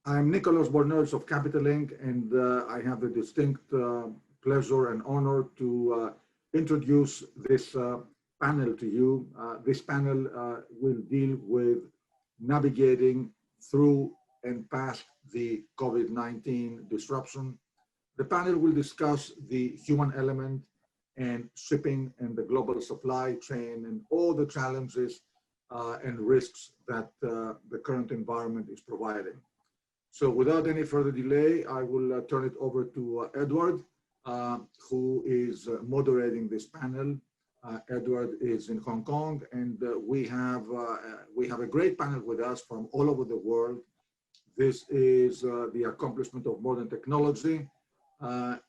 I'm Nicholas Bornels of Capital Inc., and I have the distinct pleasure and honor to introduce this panel to you. This panel will deal with navigating through and past the COVID-19 disruption. The panel will discuss the human element and shipping and the global supply chain and all the challenges and risks that the current environment is providing. So without any further delay, I will turn it over to Edward, who is moderating this panel. Edward is in Hong Kong, and we have a great panel with us from all over the world. This is the accomplishment of modern technology,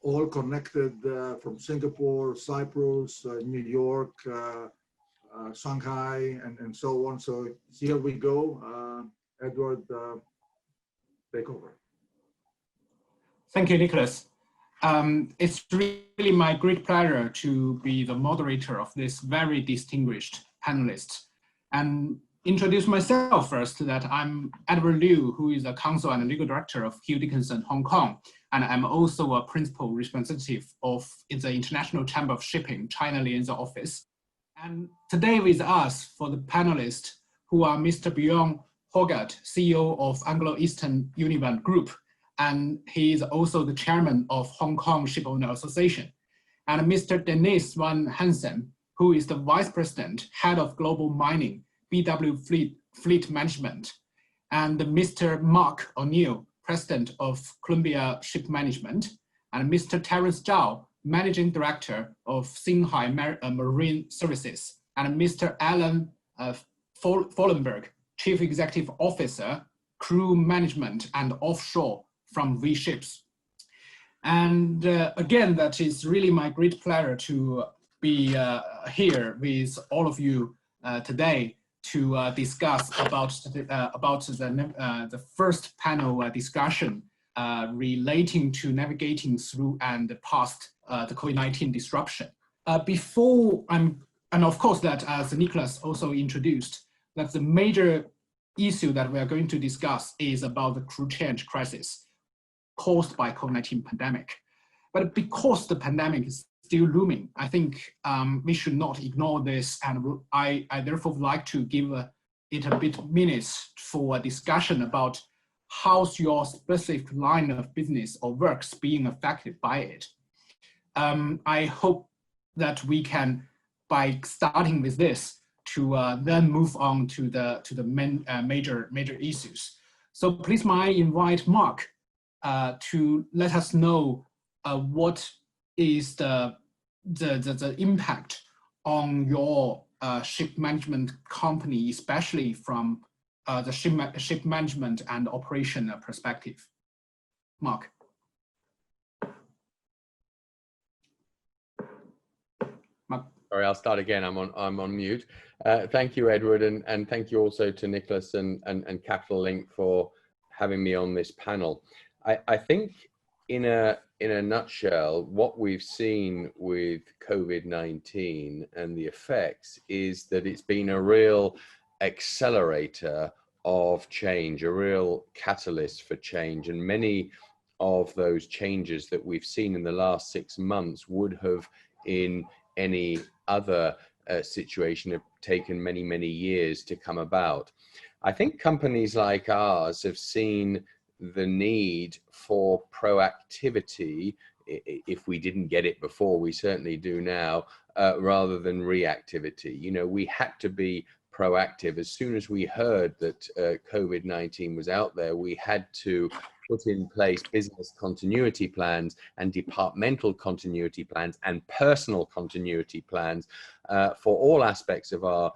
all connected from Singapore, Cyprus, New York, Shanghai, and so on. So here we go. Edward, take over. Thank you, Nicholas. It's really my great pleasure to be the moderator of this very distinguished panelist, and introduce myself first, that I'm Edward Liu, who is a counsel and legal director of Dickinson, Hong Kong, and I'm also a principal representative of the International Chamber of Shipping, China Liaison office. And today with us for the panelists, who are Mr. Bjorn Hojgaard, CEO of Anglo-Eastern Univan Group, and he is also the chairman of Hong Kong Shipowner Association, and Mr. Svane Hansen, who is the vice president, head of global mining, BW Fleet Management, and Mr. Mark O'Neill, president of Columbia Ship Management, and Mr. Terence Zhao, managing director of Shanghai Marine Services, and Mr. Alan Follenberg, chief executive officer, crew management and offshore from V Ships. And again, that is really my great pleasure to be here with all of you today to discuss about the first panel discussion relating to navigating through and past the COVID-19 disruption. And of course that, as Nicholas also introduced, that the major issue that we are going to discuss is about the crew change crisis caused by COVID-19 pandemic. But because the pandemic is still looming, I think we should not ignore this, and I therefore would like to give it a bit minutes for a discussion about how's your specific line of business or works being affected by it. I hope that we can, by starting with this, to then move on to the main major issues. So please, I invite Mark to let us know what is the impact on your ship management company, especially from the ship management and operation perspective. Mark. Sorry, I'll start again. I'm on mute. Thank you, Edward, and thank you also to Nicholas and Capital Link for having me on this panel. I think in a nutshell, what we've seen with COVID-19 and the effects is that it's been a real accelerator of change, a real catalyst for change, and many of those changes that we've seen in the last 6 months would have, in any other situation, have taken many years to come about. I think companies like ours have seen the need for proactivity. If we didn't get it before, we certainly do now, rather than reactivity. You know, we had to be proactive. As soon as we heard that COVID-19 was out there, we had to put in place business continuity plans and departmental continuity plans and personal continuity plans for all aspects of our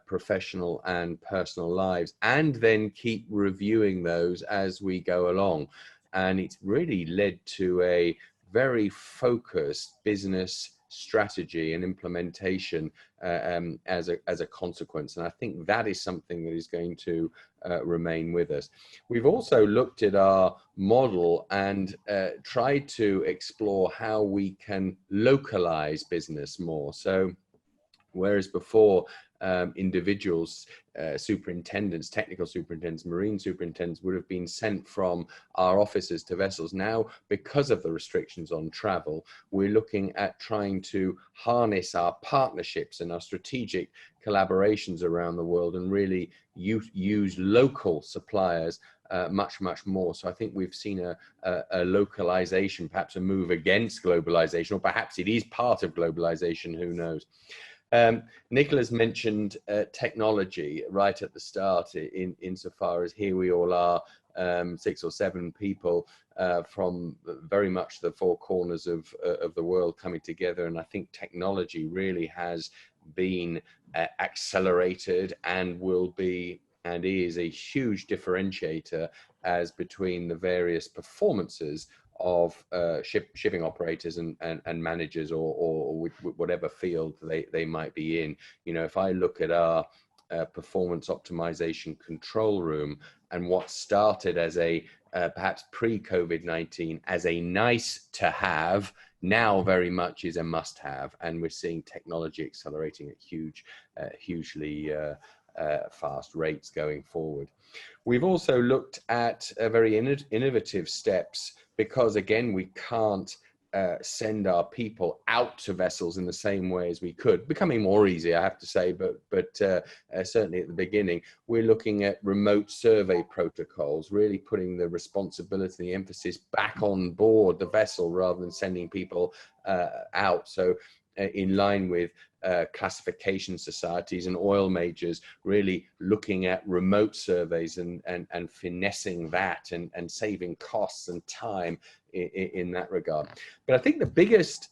professional and personal lives, and then keep reviewing those as we go along. And it's really led to a very focused business strategy and implementation as a consequence. And I think that is something that is going to remain with us. We've also looked at our model and tried to explore how we can localize business more. So whereas before individuals, superintendents, technical superintendents, marine superintendents would have been sent from our offices to vessels. Now, because of the restrictions on travel, we're looking at trying to harness our partnerships and our strategic collaborations around the world and really use local suppliers much more. So I think we've seen a localization, perhaps a move against globalization, or perhaps it is part of globalization, who knows. Nicholas mentioned technology right at the start, insofar as here we all are, 6 or 7 people from very much the 4 corners of the world coming together. And I think technology really has been accelerated and will be and is a huge differentiator as between the various performances of shipping operators and managers, or whatever field they might be in. You know, if I look at our performance optimization control room, and what started as a perhaps pre-COVID-19 as a nice to have, now very much is a must have, and we're seeing technology accelerating at hugely fast rates going forward. We've also looked at very innovative steps, because again, we can't send our people out to vessels in the same way as we could, becoming more easy, I have to say, but certainly at the beginning, we're looking at remote survey protocols, really putting the responsibility, the emphasis back on board the vessel rather than sending people out. So in line with classification societies and oil majors, really looking at remote surveys and finessing that and saving costs and time in that regard. But I think the biggest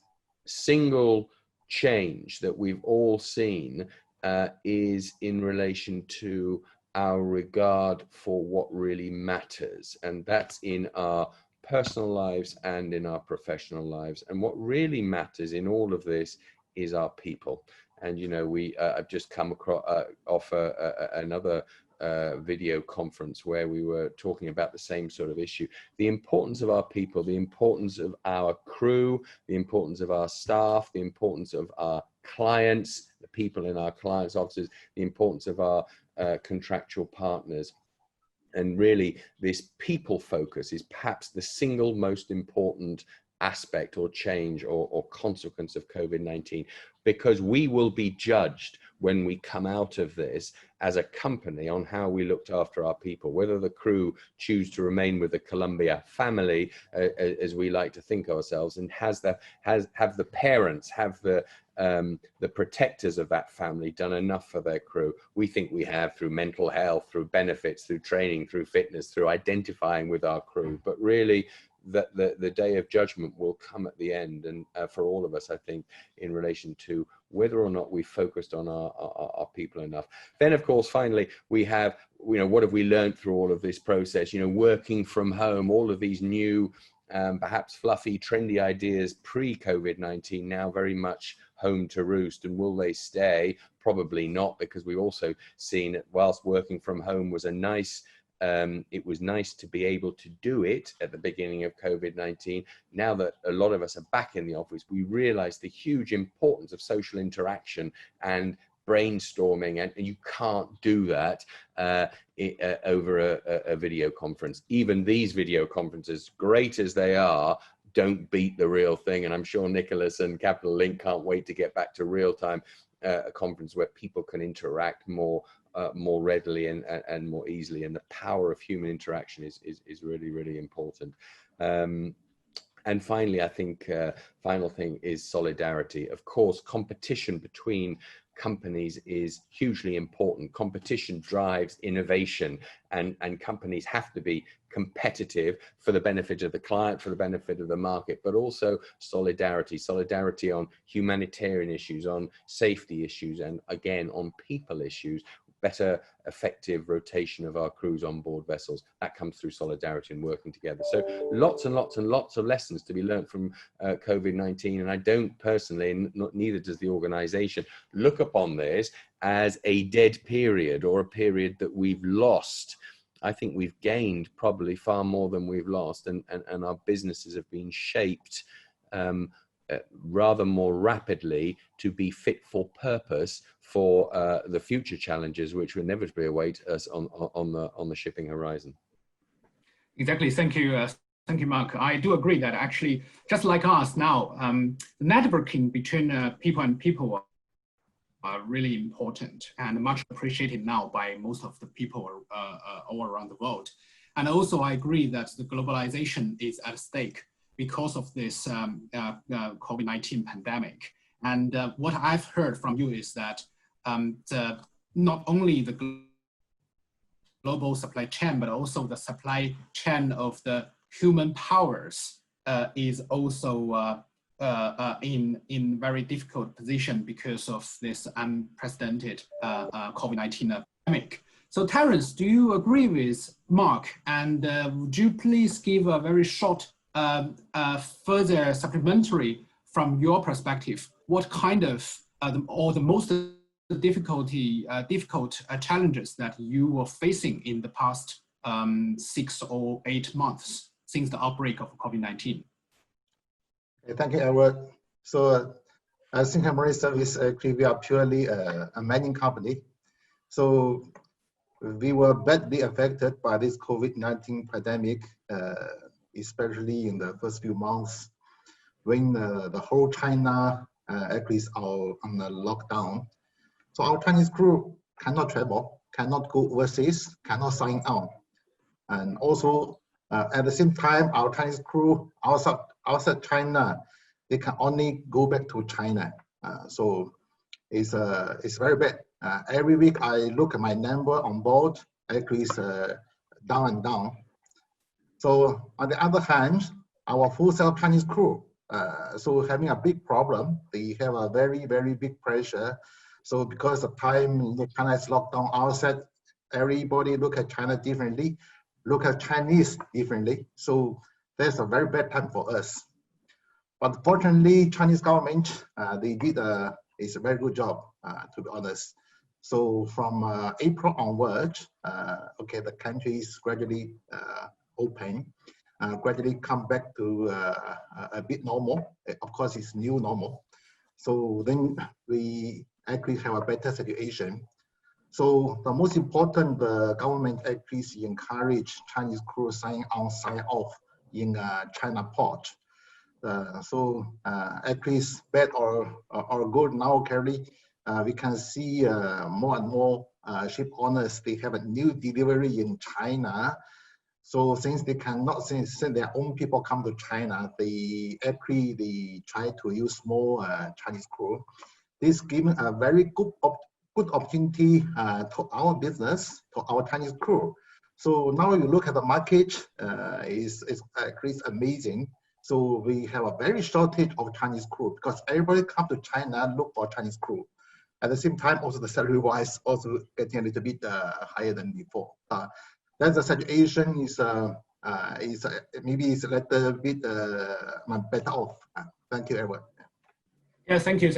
single change that we've all seen is in relation to our regard for what really matters, and that's in our personal lives and in our professional lives. And what really matters in all of this is our people. And you know, I've just come across off another video conference where we were talking about the same sort of issue: the importance of our people, the importance of our crew, the importance of our staff, the importance of our clients, the people in our clients' offices, the importance of our contractual partners. And really, this people focus is perhaps the single most important aspect or change or consequence of COVID-19, because we will be judged when we come out of this as a company on how we looked after our people, whether the crew choose to remain with the Columbia family, as we like to think ourselves, and have the parents, have the protectors of that family done enough for their crew. We think we have, through mental health, through benefits, through training, through fitness, through identifying with our crew. But really, that the day of judgment will come at the end, and for all of us, I think, in relation to whether or not we focused on our people enough. Then, of course, finally, we have, you know, what have we learned through all of this process? You know, working from home, all of these new, perhaps fluffy, trendy ideas pre-COVID-19, now very much home to roost. And will they stay? Probably not, because we've also seen that whilst working from home was a nice, it was nice to be able to do it at the beginning of COVID-19. Now that a lot of us are back in the office, we realize the huge importance of social interaction and brainstorming, and you can't do that over a video conference. Even these video conferences, great as they are, don't beat the real thing. And I'm sure Nicholas and Capital Link can't wait to get back to real-time a conference where people can interact more readily and more easily. And the power of human interaction is really, really important. And finally, I think final thing is solidarity. Of course, competition between companies is hugely important. Competition drives innovation, and companies have to be competitive for the benefit of the client, for the benefit of the market, but also solidarity on humanitarian issues, on safety issues, and again, on people issues. Better effective rotation of our crews on board vessels. That comes through solidarity and working together. So lots and lots and lots of lessons to be learned from COVID-19. And I don't personally, and neither does the organization, look upon this as a dead period or a period that we've lost. I think we've gained probably far more than we've lost, and our businesses have been shaped rather more rapidly to be fit for purpose for the future challenges which will inevitably await us on the shipping horizon. Exactly. Thank you. Thank you, Mark. I do agree that actually, just like us now, the networking between people and people are really important and much appreciated now by most of the people all around the world. And also, I agree that the globalization is at stake because of this COVID-19 pandemic. And what I've heard from you is that not only the global supply chain, but also the supply chain of the human powers is also in very difficult position because of this unprecedented COVID-19 pandemic. So Terence, do you agree with Mark? And would you please give a very short further supplementary from your perspective? What kind of the most difficult challenges that you were facing in the past 6 or 8 months since the outbreak of COVID-19? Thank you, Edward. So as Singapore Marine Service, actually, we are purely a mining company. So we were badly affected by this COVID-19 pandemic, especially in the first few months when the whole China actually is on the lockdown. So our Chinese crew cannot travel, cannot go overseas, cannot sign on. And also, at the same time, our Chinese crew outside China, they can only go back to China. So it's very bad. Every week I look at my number on board, actually it's down and down. So on the other hand, our full-sail Chinese crew, so having a big problem. They have a very, very big pressure. So because of time, China is locked down outside, everybody look at China differently, look at Chinese differently. So that's a very bad time for us. But fortunately, Chinese government, they did a very good job, to be honest. So from April onwards, okay, the country is gradually open, gradually come back to a bit normal. Of course, it's new normal. So then we actually have a better situation. So the most important, the government actually encourage Chinese crew sign on, sign off in China port. So actually it's bad or good now, currently, we can see more and more ship owners, they have a new delivery in China. So since they cannot send their own people come to China, they try to use more Chinese crew. This gives a very good opportunity to our business, to our Chinese crew. So now you look at the market, it's amazing. So we have a very shortage of Chinese crew because everybody come to China look for Chinese crew. At the same time, also the salary wise also getting a little bit higher than before. That's the situation is maybe it's a little bit better off. Thank you, everyone. Yeah, thank you,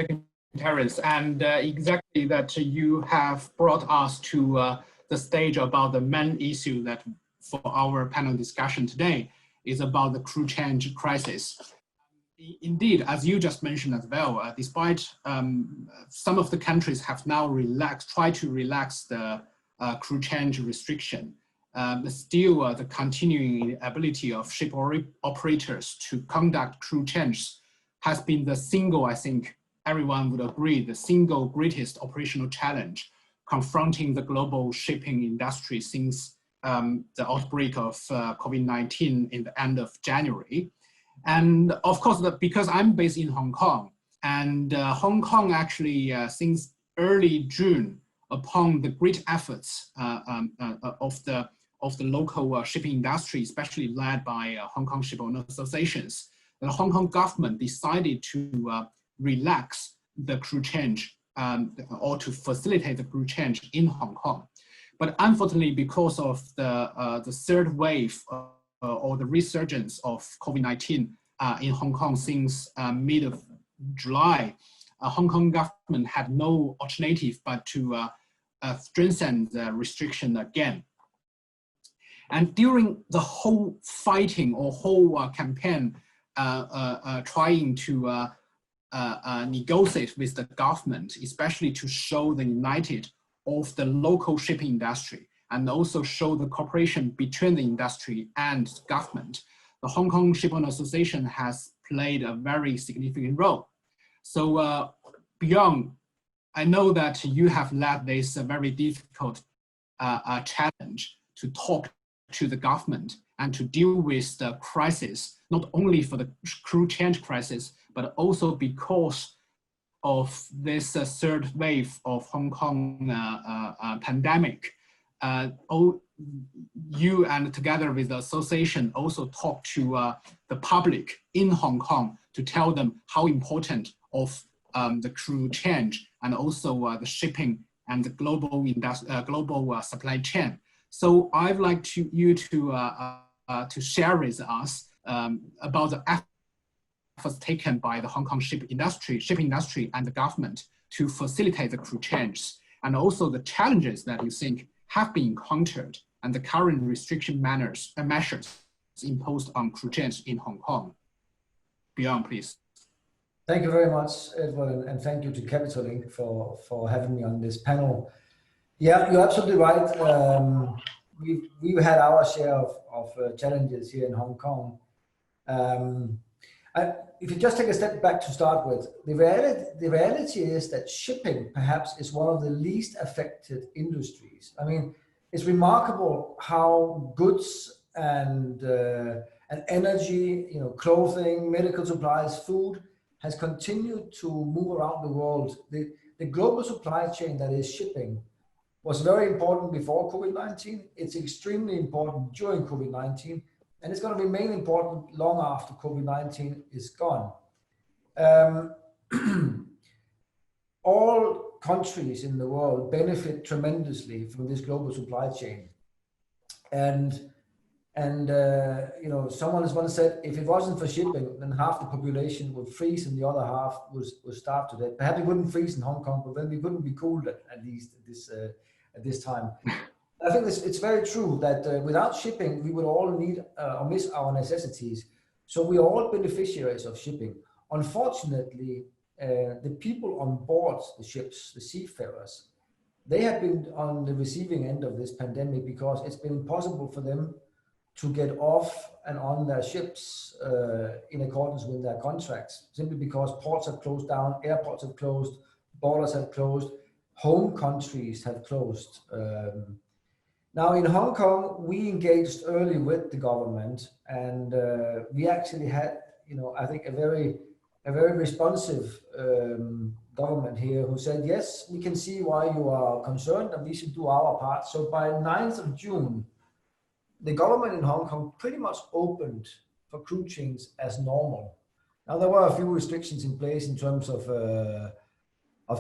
Terence. And exactly that you have brought us to the stage about the main issue that for our panel discussion today is about the crew change crisis. Indeed, as you just mentioned as well, despite some of the countries have now tried to relax the crew change restriction, still the continuing ability of ship operators to conduct crew changes has been the single, I think everyone would agree, the single greatest operational challenge confronting the global shipping industry since the outbreak of COVID-19 in the end of January. And of course, because I'm based in Hong Kong, and Hong Kong actually since early June, upon the great efforts of the local shipping industry, especially led by Hong Kong Shipowners associations, the Hong Kong government decided to relax the crew change or to facilitate the crew change in Hong Kong. But unfortunately, because of the third wave or the resurgence of COVID-19 in Hong Kong since mid of July, Hong Kong government had no alternative but to strengthen the restriction again. And during the whole fighting or whole campaign trying to negotiate with the government, especially to show the united of the local shipping industry and also show the cooperation between the industry and government. The Hong Kong Shipowners Association has played a very significant role. So Bjorn, I know that you have led this very difficult challenge to talk to the government and to deal with the crisis, not only for the crew change crisis, but also because of this third wave of Hong Kong pandemic. You and together with the association also talk to the public in Hong Kong to tell them how important of the crew change and also the shipping and the global supply chain. So I'd like you to share with us about the efforts taken by the Hong Kong shipping industry and the government to facilitate the crew changes, and also the challenges that you think have been encountered and the current restriction measures imposed on crew change in Hong Kong. Bjorn, please. Thank you very much, Edward, and thank you to Capital Link for having me on this panel. Yeah, you're absolutely right. We've had our share of challenges here in Hong Kong. If you just take a step back to start with, the reality is that shipping perhaps is one of the least affected industries. I mean, it's remarkable how goods and energy, clothing, medical supplies, food has continued to move around the world. The global supply chain that is shipping was very important before COVID-19. It's extremely important during COVID-19, and it's going to remain important long after COVID-19 is gone. All countries in the world benefit tremendously from this global supply chain. And someone has once said, if it wasn't for shipping, then half the population would freeze and the other half would starve to death. Perhaps it wouldn't freeze in Hong Kong, but then we wouldn't be cooled at least at this time. I think it's very true that without shipping, we would all need or miss our necessities. So we are all beneficiaries of shipping. Unfortunately, the people on board the ships, the seafarers, they have been on the receiving end of this pandemic because it's been impossible for them to get off and on their ships in accordance with their contracts, simply because ports have closed down, airports have closed, borders have closed, home countries have closed. Now in Hong Kong, we engaged early with the government, and we actually had, I think a very responsive government here who said, yes, we can see why you are concerned and we should do our part. So by 9th of June, the government in Hong Kong pretty much opened for crew change as normal. Now there were a few restrictions in place in terms of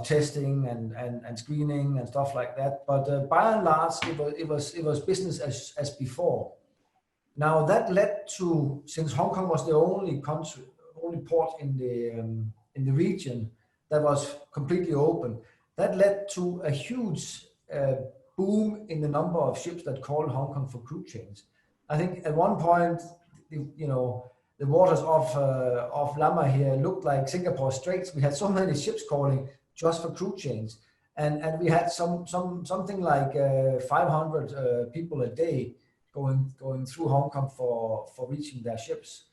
testing and screening and stuff like that, but by and large it was business as before. Now that led to, since Hong Kong was the only port in the region that was completely open, that led to a huge boom in the number of ships that called Hong Kong for crew change. I think at one point, the waters off Lama here looked like Singapore Straits. We had so many ships calling just for crew change, and we had something like 500 people a day going through Hong Kong for reaching their ships.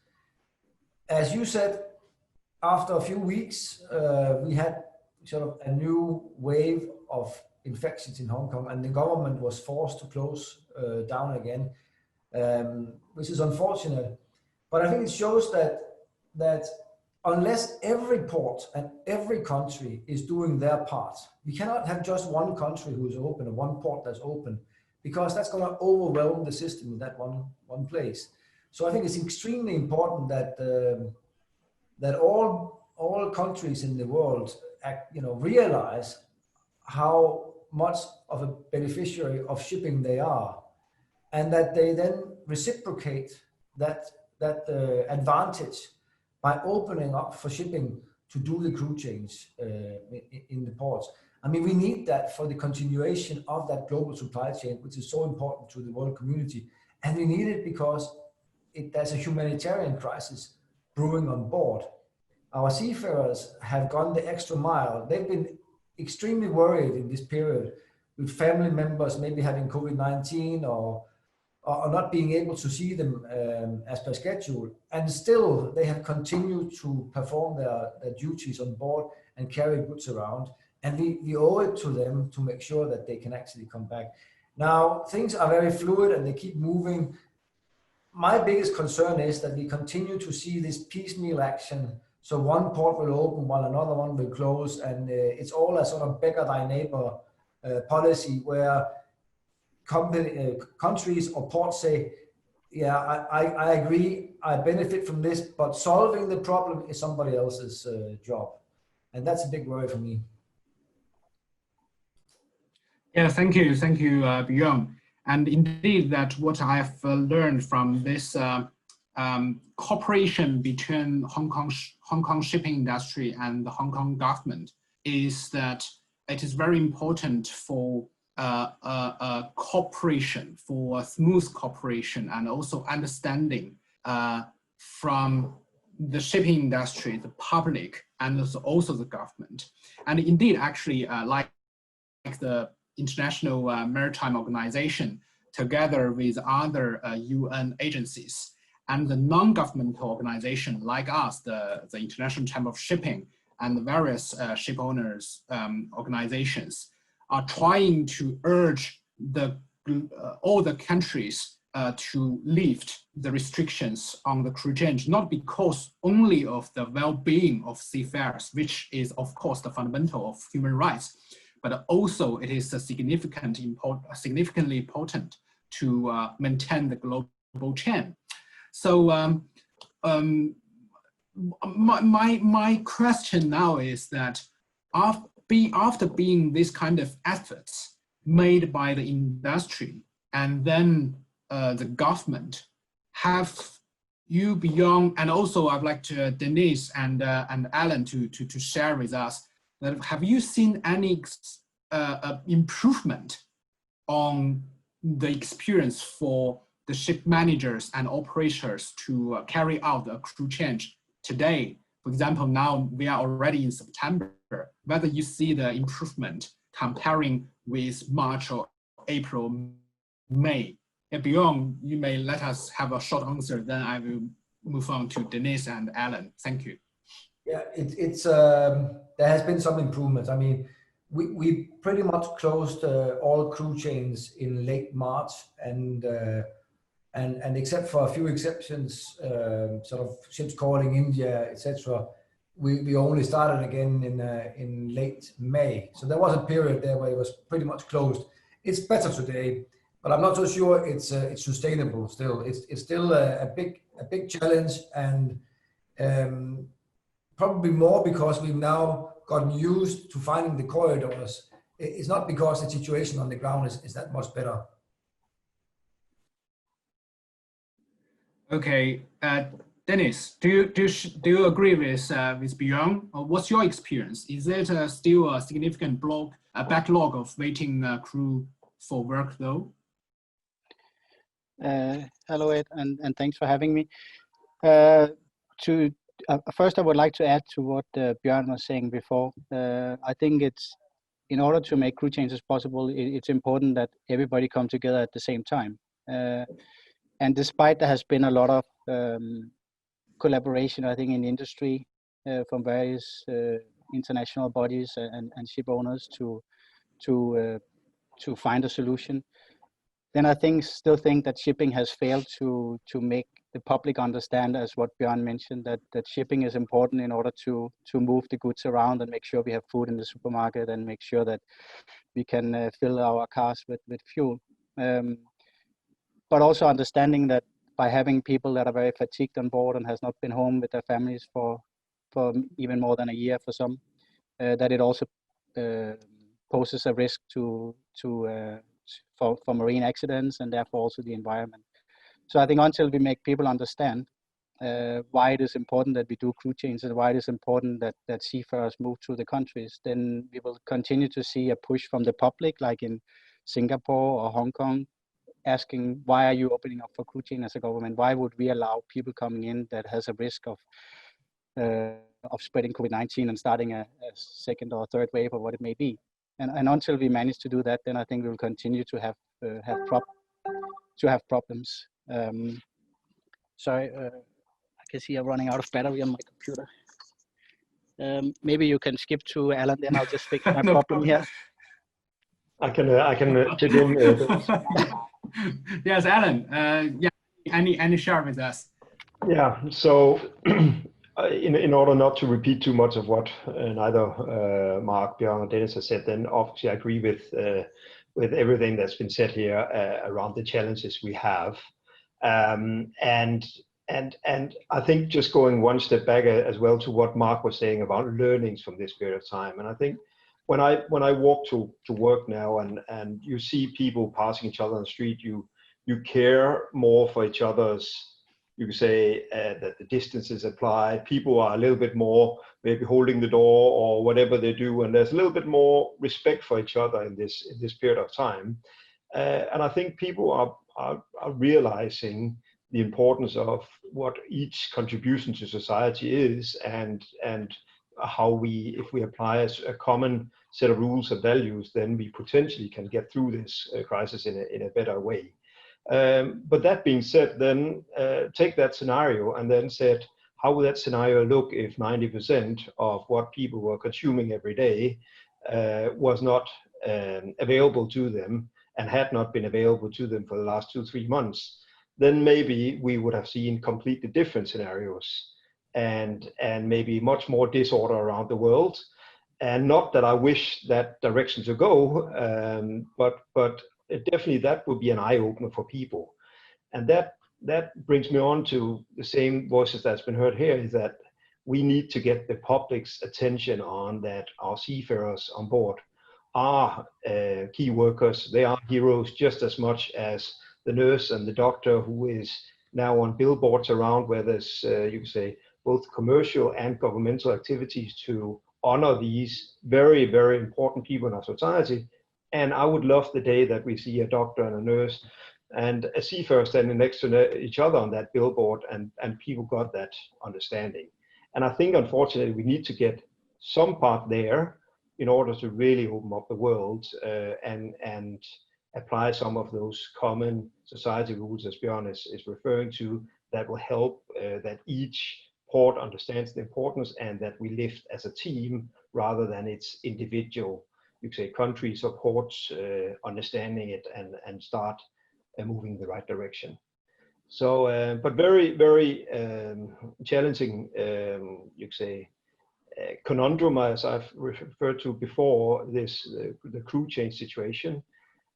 As you said, after a few weeks, we had sort of a new wave of infections in Hong Kong, and the government was forced to close down again, which is unfortunate. But I think it shows that unless every port and every country is doing their part, we cannot have just one country who is open and one port that's open, because that's going to overwhelm the system in that one place. So I think it's extremely important that all countries in the world realize how much of a beneficiary of shipping they are, and that they then reciprocate that advantage by opening up for shipping to do the crew change in the ports. I mean, we need that for the continuation of that global supply chain, which is so important to the world community. And we need it because there's a humanitarian crisis brewing on board. Our seafarers have gone the extra mile. They've been extremely worried in this period with family members maybe having COVID-19 or not being able to see them as per schedule. And still, they have continued to perform their duties on board and carry goods around. And we owe it to them to make sure that they can actually come back. Now, things are very fluid and they keep moving. My biggest concern is that we continue to see this piecemeal action. So one port will open while another one will close. And it's all a sort of beggar thy neighbor policy where countries or ports say, yeah, I agree, I benefit from this, but solving the problem is somebody else's job. And that's a big worry for me. Yeah, thank you, Bjorn. And indeed, that what I've learned from this cooperation between Hong Kong shipping industry and the Hong Kong government is that it is very important for cooperation, for smooth cooperation, and also understanding from the shipping industry, the public, and also the government. And indeed, actually, like the International Maritime Organization, together with other UN agencies and the non-governmental organization like us, the International Chamber of Shipping and the various shipowners organizations, are trying to urge all the countries to lift the restrictions on the crew change, not because only of the well-being of seafarers, which is of course the fundamental of human rights, but also it is significantly important to maintain the global chain. So my question now is that after being this kind of efforts made by the industry and then the government, have you Bjorn, and also I'd like to Denise and Alan to share with us, that have you seen any improvement on the experience for the ship managers and operators to carry out the crew change today? For example, now we are already in September, whether you see the improvement comparing with March or April, May. Bjorn, you may let us have a short answer, then I will move on to Denise and Alan. Thank you. Yeah, there has been some improvements. I mean, we pretty much closed all crew chains in late March, and except for a few exceptions, sort of ships calling India, etc., we only started again in late May. So there was a period there where it was pretty much closed. It's better today, but I'm not so sure it's sustainable. Still, it's still a big challenge, and probably more because we've now gotten used to finding the corridors. It's not because the situation on the ground is that much better. Okay, Dennis, do you agree with Bjorn? What's your experience? Is it still a significant backlog of waiting crew for work though? Hello, Ed, and thanks for having me. First, I would like to add to what Bjorn was saying before. I think it's, in order to make crew changes possible, it's important that everybody come together at the same time. And despite there has been a lot of collaboration, I think, in the industry from various international bodies and ship owners to find a solution, then I still think that shipping has failed to make the public understand, as what Bjorn mentioned, that shipping is important in order to move the goods around and make sure we have food in the supermarket and make sure that we can fill our cars with fuel. But also understanding that by having people that are very fatigued on board and has not been home with their families for even more than a year for some, that it also poses a risk for marine accidents and therefore also the environment. So I think until we make people understand why it is important that we do crew changes and why it is important that seafarers move through the countries, then we will continue to see a push from the public, like in Singapore or Hong Kong, asking, why are you opening up for crew change as a government? Why would we allow people coming in that has a risk of spreading COVID-19 and starting a second or third wave or what it may be? And until we manage to do that, then I think we will continue to have problems. Sorry, I can see I'm running out of battery on my computer. Maybe you can skip to Alan, then I'll just fix my No problem here. I can chip in. Yes, Alan. Yeah, any share with us? Yeah. So, in order not to repeat too much of what neither Mark, Bjorn, or Dennis has said, then obviously I agree with everything that's been said here around the challenges we have, and I think just going one step back as well to what Mark was saying about learnings from this period of time, and I think when I walk to work now and you see people passing each other on the street, you care more for each other's. You could say that the distances apply. People are a little bit more maybe holding the door or whatever they do, and there's a little bit more respect for each other in this period of time. And I think people are realizing the importance of what each contribution to society is, and how if we apply a common set of rules and values, then we potentially can get through this crisis in a better way. But that being said, then take that scenario and then said, how would that scenario look if 90% of what people were consuming every day was not available to them and had not been available to them for the last 2-3 months? Then maybe we would have seen completely different scenarios and maybe much more disorder around the world. And not that I wish that direction to go, but definitely that would be an eye-opener for people. And that brings me on to the same voices that's been heard here, is that we need to get the public's attention on that our seafarers on board are key workers. They are heroes just as much as the nurse and the doctor who is now on billboards around where there's, you can say, both commercial and governmental activities to honor these very, very important people in our society. And I would love the day that we see a doctor and a nurse and a seafarer standing next to each other on that billboard, and people got that understanding. And I think, unfortunately, we need to get some part there in order to really open up the world and apply some of those common society rules, as Bjorn is referring to, that will help that each port understands the importance and that we live as a team rather than its individual, you could say, countries or ports understanding it and start moving in the right direction. So, but very, very challenging, you could say, conundrum, as I've referred to before, the crew change situation.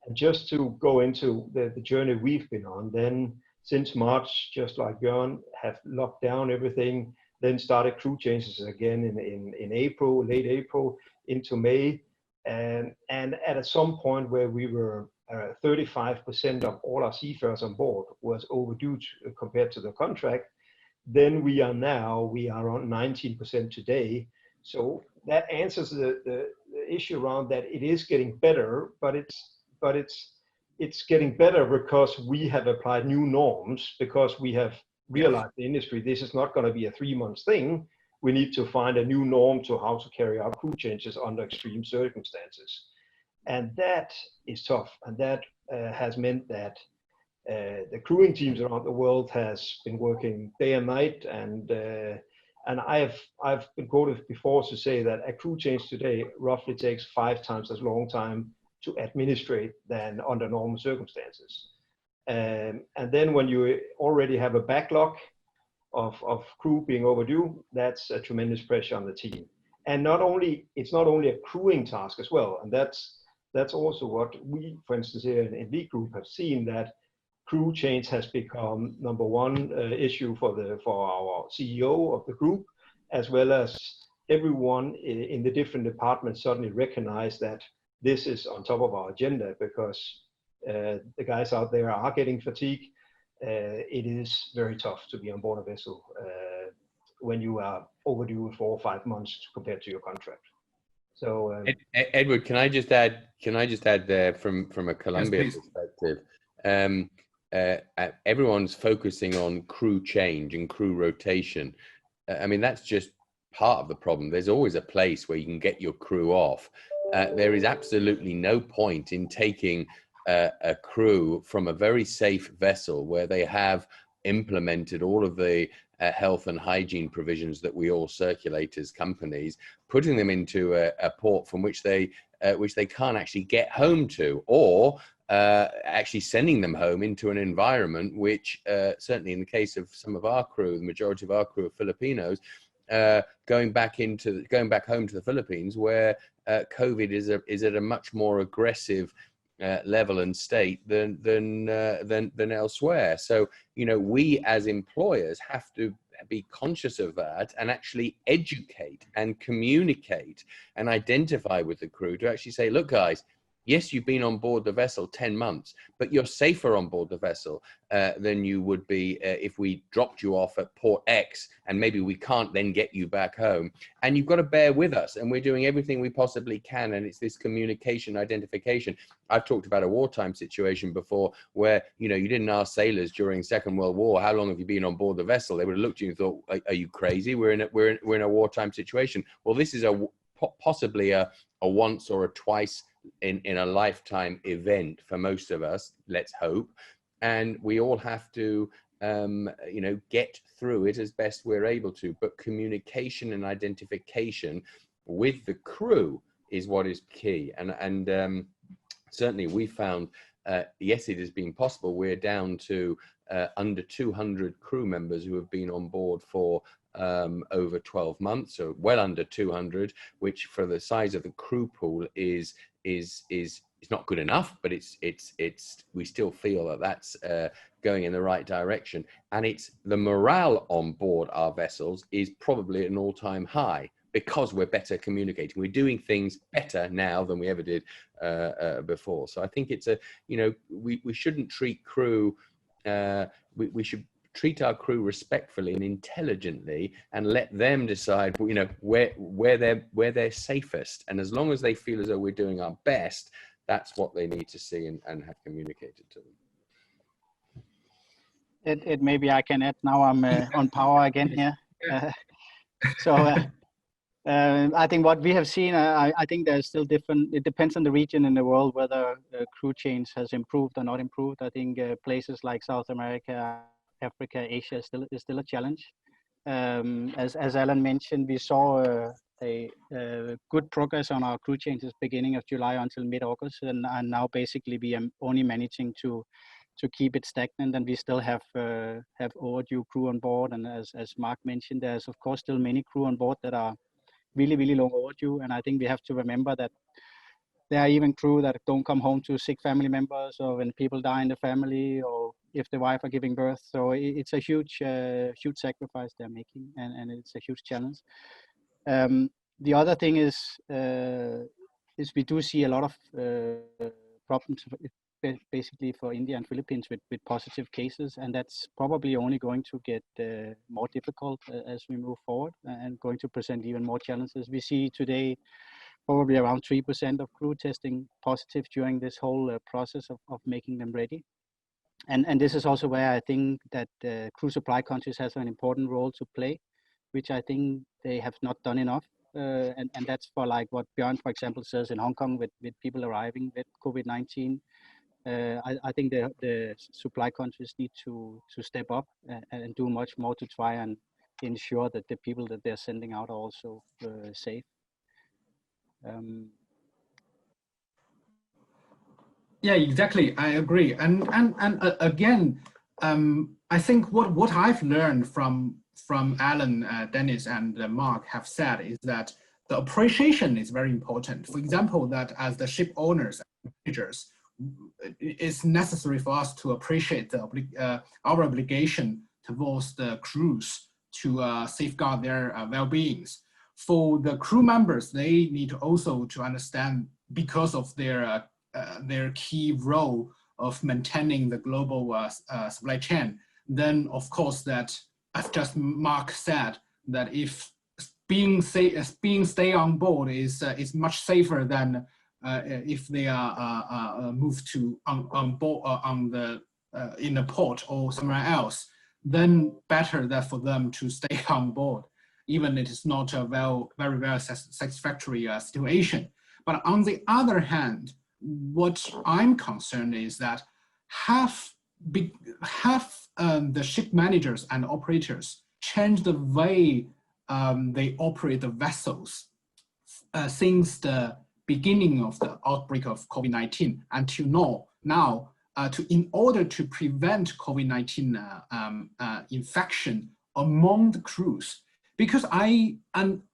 And just to go into the journey we've been on, then since March, just like Bjorn, have locked down everything, then started crew changes again in April, late April into May. And at some point where we were 35% of all our seafarers on board was overdue compared to the contract, then we are around 19% today. So that answers the issue around that it is getting better, but it's getting better because we have applied new norms, because we have realized the industry, this is not going to be a 3-month thing. We need to find a new norm to how to carry out crew changes under extreme circumstances. And that is tough. And that has meant that the crewing teams around the world has been working day and night. And I've been quoted before to say that a crew change today roughly takes 5 times as long time to administrate than under normal circumstances. And then when you already have a backlog of crew being overdue, that's a tremendous pressure on the team. And it's not only a crewing task as well. And that's also what we, for instance, here in V Group have seen, that crew change has become number one issue for our CEO of the group, as well as everyone in the different departments suddenly recognize that this is on top of our agenda, because the guys out there are getting fatigue. It is very tough to be on board a vessel when you are overdue 4 or 5 months compared to your contract. So, Edward, can I just add there from a Columbia perspective? everyone's focusing on crew change and crew rotation. I mean, that's just part of the problem. There's always a place where you can get your crew off. There is absolutely no point in taking a crew from a very safe vessel where they have implemented all of the health and hygiene provisions that we all circulate as companies, putting them into a port from which they can't actually get home to, or actually sending them home into an environment which, certainly in the case of some of our crew, the majority of our crew are Filipinos, going back home to the Philippines, where COVID is at a much more aggressive level and state than elsewhere. So, you know, we as employers have to be conscious of that and actually educate and communicate and identify with the crew to actually say, look, guys, yes, you've been on board the vessel 10 months, but you're safer on board the vessel than you would be if we dropped you off at port X and maybe we can't then get you back home. And you've got to bear with us, and we're doing everything we possibly can. And it's this communication, identification. I've talked about a wartime situation before where, you know, you didn't ask sailors during Second World War, how long have you been on board the vessel? They would have looked at you and thought, are you crazy? We're in a wartime situation. Well, this is possibly a once or a twice in a lifetime event for most of us, let's hope, and we all have to you know, get through it as best we're able to. But communication and identification with the crew is what is key, and certainly we found yes, it has been possible. We're down to under 200 crew members who have been on board for over 12 months, so well under 200, which for the size of the crew pool is not good enough, but it's we still feel that that's going in the right direction. And it's the morale on board our vessels is probably at an all-time high because we're better communicating. We're doing things better now than we ever did before. So I think it's you know, we shouldn't treat crew, we should treat our crew respectfully and intelligently, and let them decide, you know, where they're safest. And as long as they feel as though we're doing our best, that's what they need to see and have communicated to them. Maybe I can add now. I'm on power again here. I think what we have seen, I think there's still different. It depends on the region in the world whether crew change has improved or not improved. I think places like South America, Africa, Asia is still a challenge. As Alan mentioned, we saw a good progress on our crew changes beginning of July until mid-August, and now basically we are only managing to keep it stagnant, and we still have overdue crew on board. And as Mark mentioned, there's of course still many crew on board that are really long overdue, and I think we have to remember that there are even crew that don't come home to sick family members, or when people die in the family, or if the wife are giving birth. So it's a huge sacrifice they're making, and it's a huge challenge. The other thing is we do see a lot of problems basically for India and Philippines with positive cases, and that's probably only going to get more difficult as we move forward, and going to present even more challenges. We see today probably around 3% of crew testing positive during this whole process of making them ready. And this is also where I think that crew supply countries has an important role to play, which I think they have not done enough. And that's for like what Bjorn, for example, says in Hong Kong with people arriving with COVID-19. I think the supply countries need to step up and do much more to try and ensure that the people that they're sending out are also safe. Yeah, exactly. I agree. And again, I think what I've learned from Alan, Dennis, and Mark have said is that the appreciation is very important. For example, that as the ship owners and managers, it's necessary for us to appreciate our obligation towards the crews to safeguard their well-beings. For the crew members, they need also to understand, because of their key role of maintaining the global supply chain, then of course that, as just Mark said, that if being stay on board is much safer than if they are moved to on board in the port or somewhere else, then better that for them to stay on board, even it is not a very well satisfactory situation. But on the other hand, what I'm concerned is that have the ship managers and operators change the way they operate the vessels since the beginning of the outbreak of COVID-19 until now, in order to prevent COVID-19 infection among the crews. Because I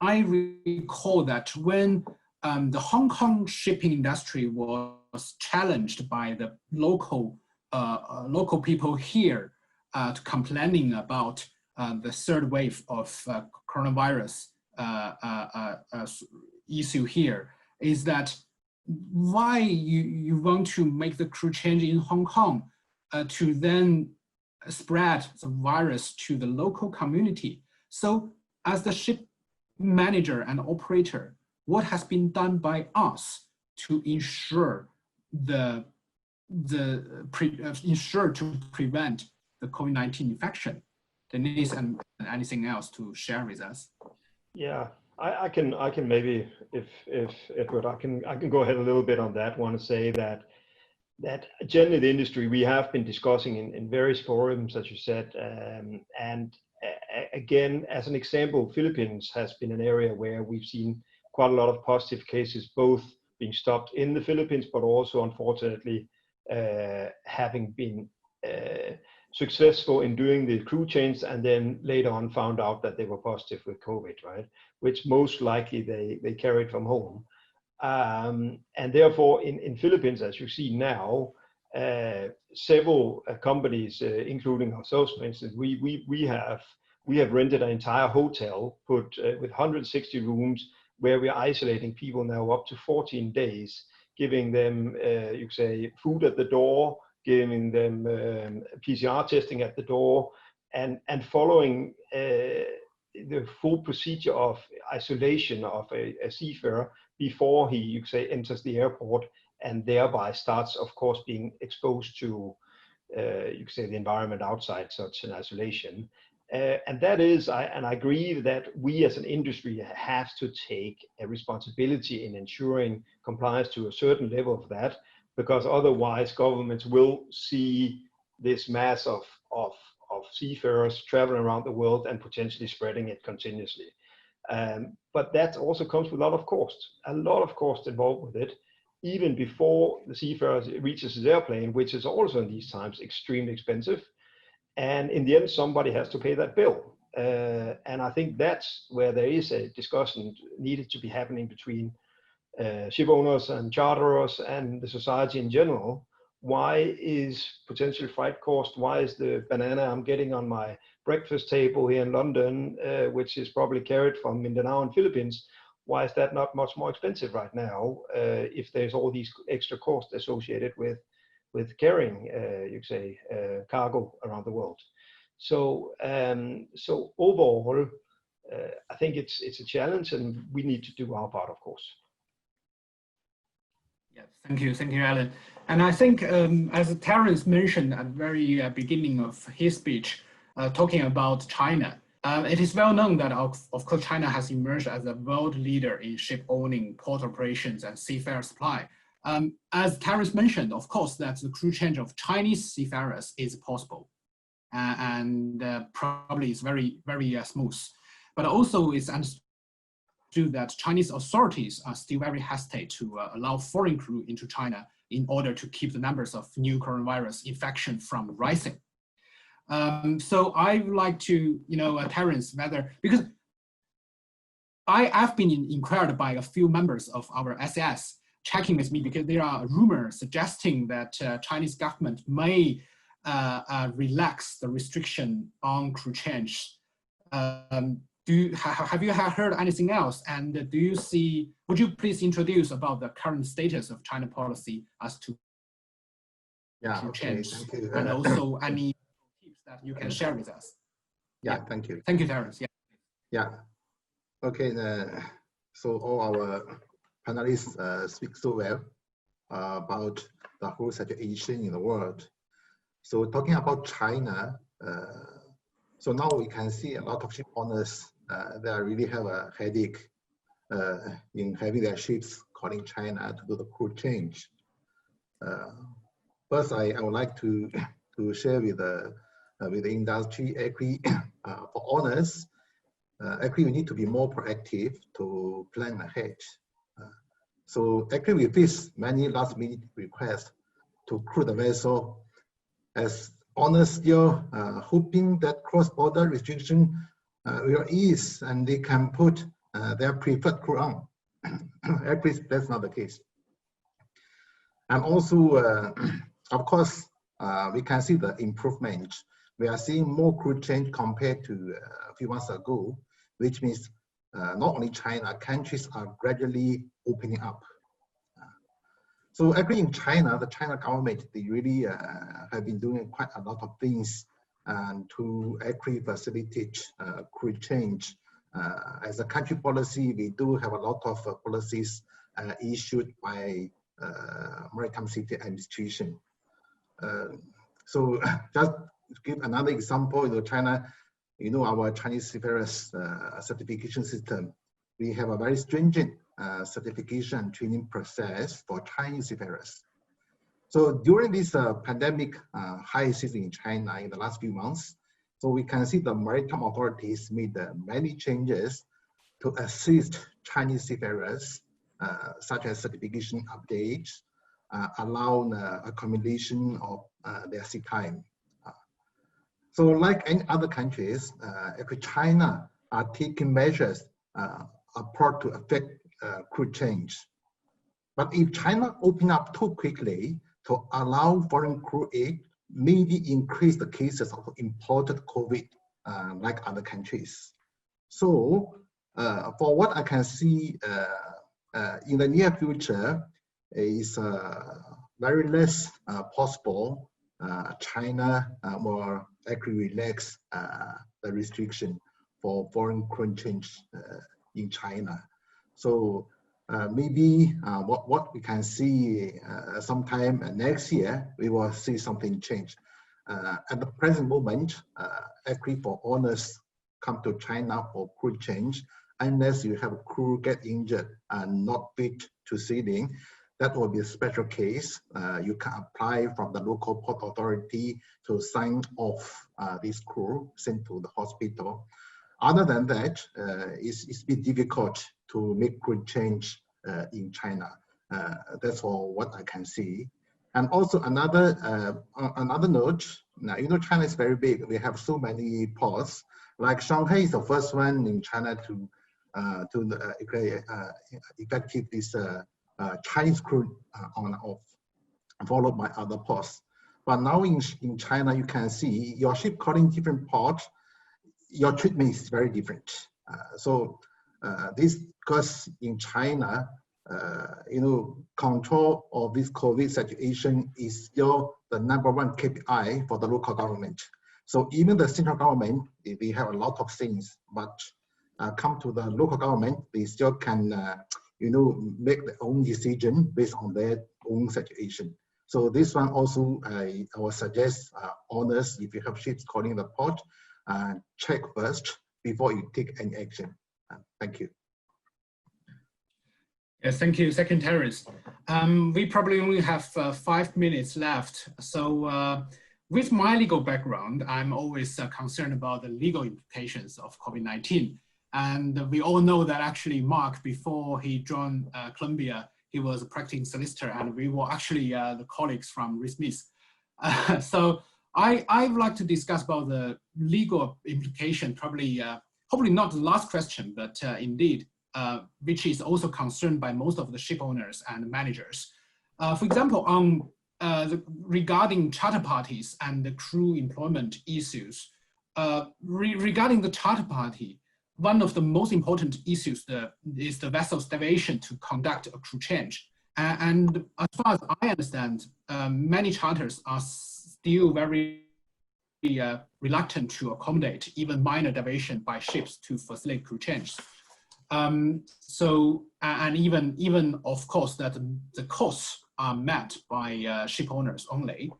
recall that when the Hong Kong shipping industry was challenged by the local people here complaining about the third wave of coronavirus issue here, is that why you want to make the crew change in Hong Kong to then spread the virus to the local community. So as the ship manager and operator, what has been done by us to ensure to prevent the COVID-19 infection? Denise, and anything else to share with us? Yeah, I can maybe, if Edward, I can go ahead a little bit on that one and say that generally the industry, we have been discussing in various forums, as you said, and again, as an example, Philippines has been an area where we've seen quite a lot of positive cases, both being stopped in the Philippines, but also unfortunately having been successful in doing the crew change, and then later on found out that they were positive with COVID, right? Which most likely they carried from home. And therefore in Philippines, as you see now, several companies, including ourselves, for instance, we have rented an entire hotel with 160 rooms where we're isolating people now up to 14 days, giving them, you could say, food at the door, giving them PCR testing at the door, and following the full procedure of isolation of a seafarer before he, you could say, enters the airport, and thereby starts, of course, being exposed to, you could say, the environment outside such an isolation. And that is, and I agree that we as an industry have to take a responsibility in ensuring compliance to a certain level of that, because otherwise governments will see this mass of seafarers traveling around the world and potentially spreading it continuously. But that also comes with a lot of cost involved with it, even before the seafarer reaches his airplane, which is also in these times extremely expensive. And in the end, somebody has to pay that bill. And I think that's where there is a discussion needed to be happening between ship owners and charterers and the society in general. Why is potential freight cost, why is the banana I'm getting on my breakfast table here in London, which is probably carried from Mindanao and Philippines, why is that not much more expensive right now if there's all these extra costs associated with carrying, you could say, cargo around the world? So overall, I think it's a challenge, and we need to do our part, of course. Yes, thank you, Alan. And I think, as Terence mentioned at the very beginning of his speech, talking about China, it is well known that, of course, China has emerged as a world leader in ship owning, port operations, and seafarer supply. As Terence mentioned, of course, that the crew change of Chinese seafarers is possible, and probably is very, very smooth. But also it's understood that Chinese authorities are still very hesitant to allow foreign crew into China in order to keep the numbers of new coronavirus infection from rising. So I would like to, Terence, whether, because I've been inquired by a few members of our SAS checking with me, because there are rumors suggesting that Chinese government may relax the restriction on crew change. Have you heard anything else? And would you please introduce about the current status of China policy as to crew change? Thank you. And also any tips that you can share with us? Thank you. Thank you, Terence. Okay, so all our panelists speak so well about the whole situation in the world. So talking about China, so now we can see a lot of ship owners that really have a headache in having their ships calling China to do the crew change. First, I would like to share with the industry, actually, for owners, actually we need to be more proactive to plan ahead. So actually we face many last minute requests to crew the vessel, as owners still hoping that cross-border restriction will ease and they can put their preferred crew on. Actually, that's not the case. And also, of course, we can see the improvement. We are seeing more crew change compared to a few months ago, which means not only China, countries are gradually opening up. So actually in China, the China government, they really have been doing quite a lot of things to actually facilitate crew change. As a country policy, we do have a lot of policies issued by Maritime Safety Administration. So just to give another example, China, our Chinese seafarers certification system, we have a very stringent certification and training process for Chinese seafarers. So during this pandemic high season in China in the last few months, so we can see the maritime authorities made many changes to assist Chinese seafarers, such as certification updates, allow accommodation of their sea time. So like any other countries, actually China are taking measures apart to affect crew change. But if China open up too quickly to allow foreign crew aid, maybe increase the cases of imported COVID like other countries. So for what I can see in the near future is very less possible China will actually relax the restriction for foreign crew change in China. So maybe what we can see sometime next year, we will see something change. At the present moment, actually for owners come to China for crew change, unless you have a crew get injured and not fit to sailing, that will be a special case. You can apply from the local port authority to sign off this crew sent to the hospital. Other than that, it's a bit difficult to make crew change in China. That's all what I can see. And also another note, now, China is very big. We have so many ports. Like Shanghai is the first one in China to effective this Chinese crew on and off, followed by other ports. But now in China, you can see your ship calling different ports, your treatment is very different. This because in China, control of this COVID situation is still the #1 KPI for the local government. So even the central government, they have a lot of things, but come to the local government, they still can, make their own decision based on their own situation. So this one also, I would suggest owners, if you have ships calling the port, check first before you take any action. Thank you. Yes, thank you, Secretaries. We probably only have 5 minutes left. So with my legal background, I'm always concerned about the legal implications of COVID-19. And we all know that actually Mark, before he joined Columbia, he was a practicing solicitor, and we were actually the colleagues from Smith. So I would like to discuss about the legal implication, probably, hopefully not the last question, but indeed, which is also concerned by most of the ship owners and managers. For example, on regarding charter parties and the crew employment issues, regarding the charter party, one of the most important issues is the vessel's deviation to conduct a crew change. And as far as I understand, many charters are still very reluctant to accommodate even minor deviation by ships to facilitate crew change. And even of course that the costs are met by ship owners only.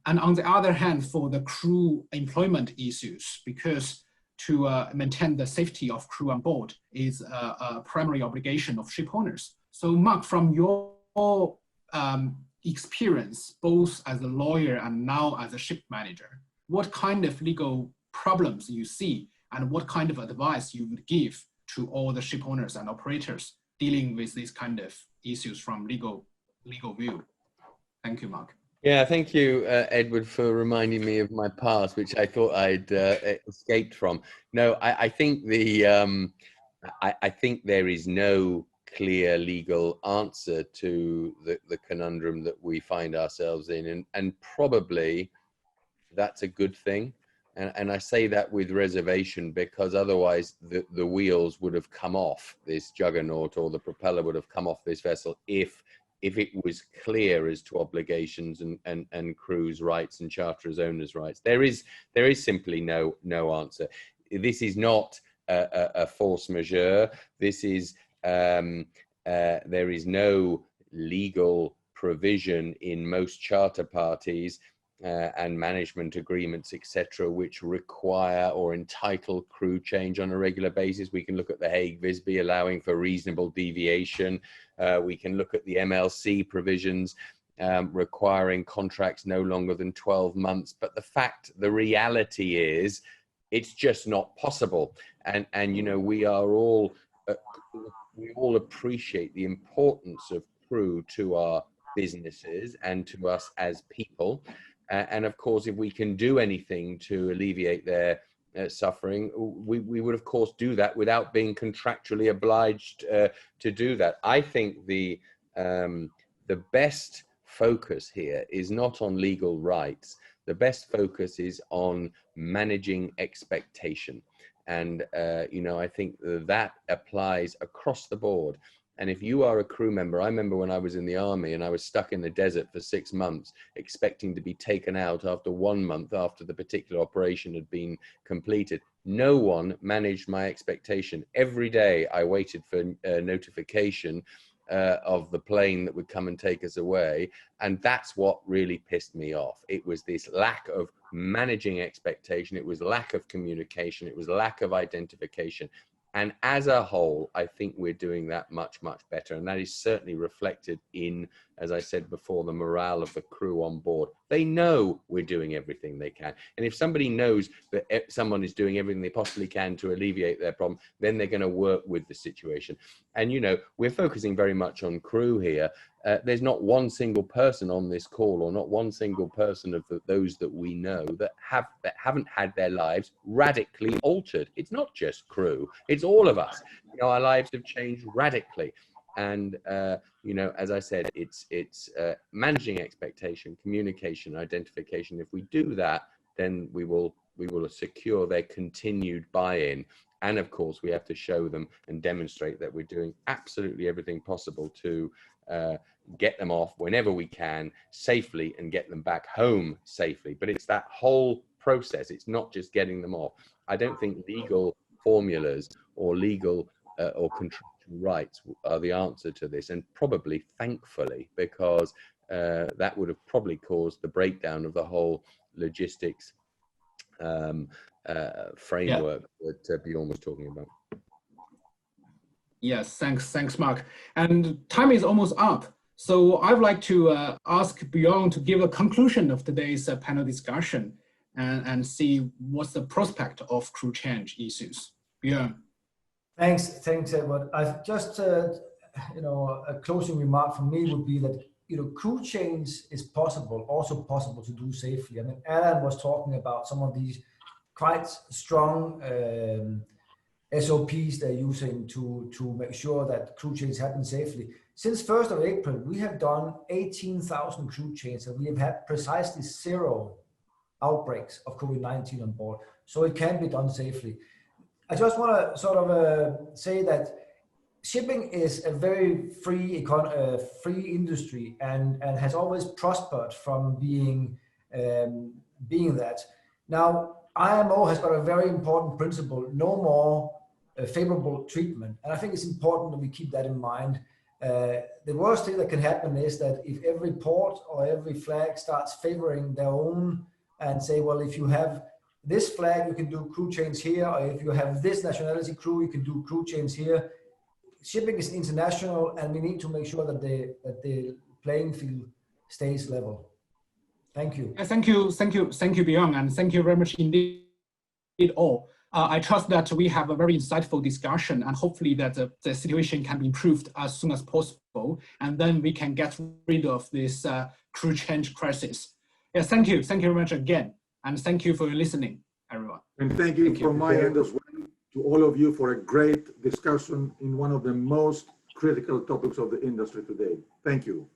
And on the other hand, for the crew employment issues, because to maintain the safety of crew on board is a primary obligation of ship owners. So Mark, from your experience, both as a lawyer and now as a ship manager, what kind of legal problems you see and what kind of advice you would give to all the ship owners and operators dealing with these kind of issues from legal view? Thank you, Mark. Yeah, thank you, Edward, for reminding me of my past, which I thought I'd escaped from. No, I think I think there is no clear legal answer to the conundrum that we find ourselves in, and probably that's a good thing. And I say that with reservation because otherwise the wheels would have come off this juggernaut, or the propeller would have come off this vessel if it was clear as to obligations and crew's rights and charterers' owners' rights. There is simply no answer. This is not a force majeure. This is there is no legal provision in most charter parties and management agreements, etc., which require or entitle crew change on a regular basis. We can look at the Hague-Visby allowing for reasonable deviation. We can look at the MLC provisions requiring contracts no longer than 12 months. But the reality is, it's just not possible. And you know, we all appreciate the importance of crew to our businesses and to us as people. And of course, if we can do anything to alleviate their suffering, we would of course do that without being contractually obliged to do that. I think the best focus here is not on legal rights. The best focus is on managing expectation. And, you know, I think that applies across the board. And if you are a crew member, I remember when I was in the army and I was stuck in the desert for 6 months, expecting to be taken out after 1 month after the particular operation had been completed. No one managed my expectation. Every day I waited for notification of the plane that would come and take us away. And that's what really pissed me off. It was this lack of managing expectation. It was lack of communication. It was lack of identification. And as a whole, I think we're doing that much, much better. And that is certainly reflected in, as I said before, the morale of the crew on board. They know we're doing everything they can. And if somebody knows that someone is doing everything they possibly can to alleviate their problem, then they're going to work with the situation. And, you know, we're focusing very much on crew here. There's not one single person on this call, or not one single person of those that we know that haven't had their lives radically altered. It's not just crew, it's all of us. You know, our lives have changed radically. And, you know, as I said, it's managing expectation, communication, identification. If we do that, then we will secure their continued buy-in. And of course, we have to show them and demonstrate that we're doing absolutely everything possible to get them off whenever we can safely and get them back home safely. But it's that whole process. It's not just getting them off. I don't think legal formulas or legal or contractual rights are the answer to this, and probably thankfully, because that would have probably caused the breakdown of the whole logistics framework that Bjorn was talking about. Yes, thanks, Mark. And time is almost up. So I'd like to ask Bjorn to give a conclusion of today's panel discussion and see what's the prospect of crew change issues. Bjorn. Thanks, Edward. I've just, you know, a closing remark from me would be that, you know, crew change is possible, also possible to do safely. I mean, Alan was talking about some of these quite strong SOPs they're using to make sure that crew change happen safely. Since 1st of April, we have done 18,000 crew changes, and we have had precisely 0 outbreaks of COVID-19 on board. So it can be done safely. I just want to sort of say that shipping is a very free industry and has always prospered from being that. Now, IMO has got a very important principle: no more favorable treatment. And I think it's important that we keep that in mind. The worst thing that can happen is that if every port or every flag starts favoring their own and say, well, if you have this flag, you can do crew change here, or if you have this nationality crew, you can do crew change here. Shipping is international, and we need to make sure that the playing field stays level. Thank you. Thank you, Bjorn, and thank you very much indeed all. I trust that we have a very insightful discussion, and hopefully that the situation can be improved as soon as possible, and then we can get rid of this crew change crisis. Yes, thank you very much again, and thank you for listening, everyone. And thank you from my end as well to all of you for a great discussion in one of the most critical topics of the industry today. Thank you.